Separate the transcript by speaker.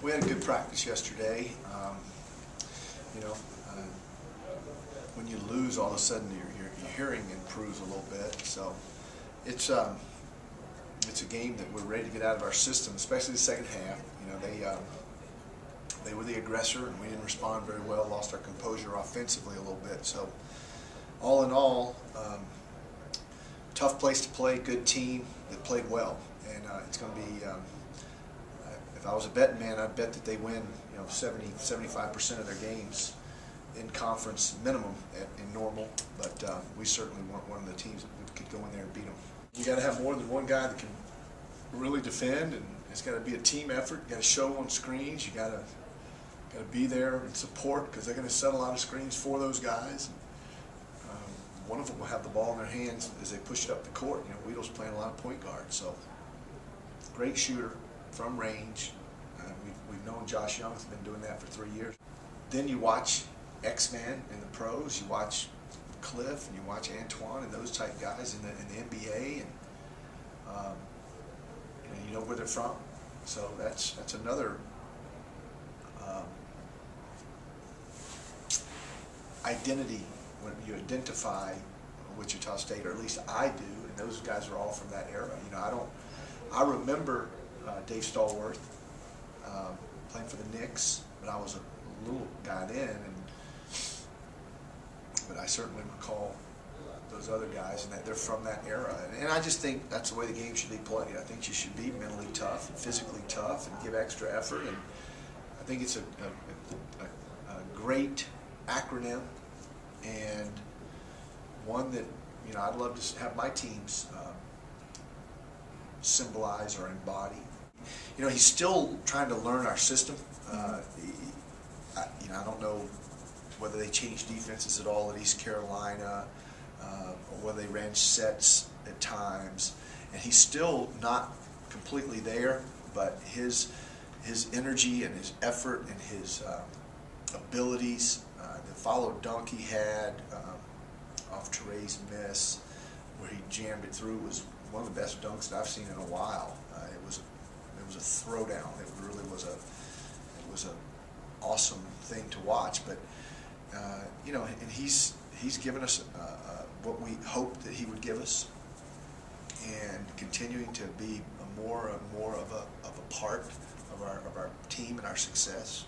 Speaker 1: We had a good practice yesterday. You know, when you lose, all of a sudden your hearing improves a little bit. So it's a game that we're ready to get out of our system, especially the second half. You know, they were the aggressor, and we didn't respond very well. Lost our composure offensively a little bit. So all in all, tough place to play. Good team that played well, and it's going to be. If I was a betting man, I'd bet that they win, 75% of their games in conference minimum in normal. But we certainly weren't one of the teams that could go in there and beat them. You got to have more than one guy that can really defend, and it's got to be a team effort. You got to show on screens. You got to be there and support, because they're going to set a lot of screens for those guys. One of them will have the ball in their hands as they push it up the court. Weedle's playing a lot of point guard, so great shooter from range. We've known Josh Young's been doing that for 3 years. Then you watch X-Man in the pros. You watch Cliff, and you watch Antoine and those type guys in the NBA, and you know where they're from. So that's another identity when you identify Wichita State, or at least I do, and those guys are all from that era. I remember Dave Stallworth playing for the Knicks, but I was a little guy then, but I certainly recall those other guys, and that they're from that era. And I just think that's the way the game should be played. I think you should be mentally tough and physically tough and give extra effort, and I think it's a great acronym, and one that I'd love to have my teams symbolize or embody. He's still trying to learn our system. I don't know whether they changed defenses at all at East Carolina, or whether they ran sets at times, and he's still not completely there. But his energy and his effort and his abilities, the follow dunk he had off Teray's miss, where he jammed it through, was one of the best dunks that I've seen in a while. It was a throwdown. It really was an awesome thing to watch. But and he's given us what we hoped that he would give us, and continuing to be more and more of a part of our team and our success.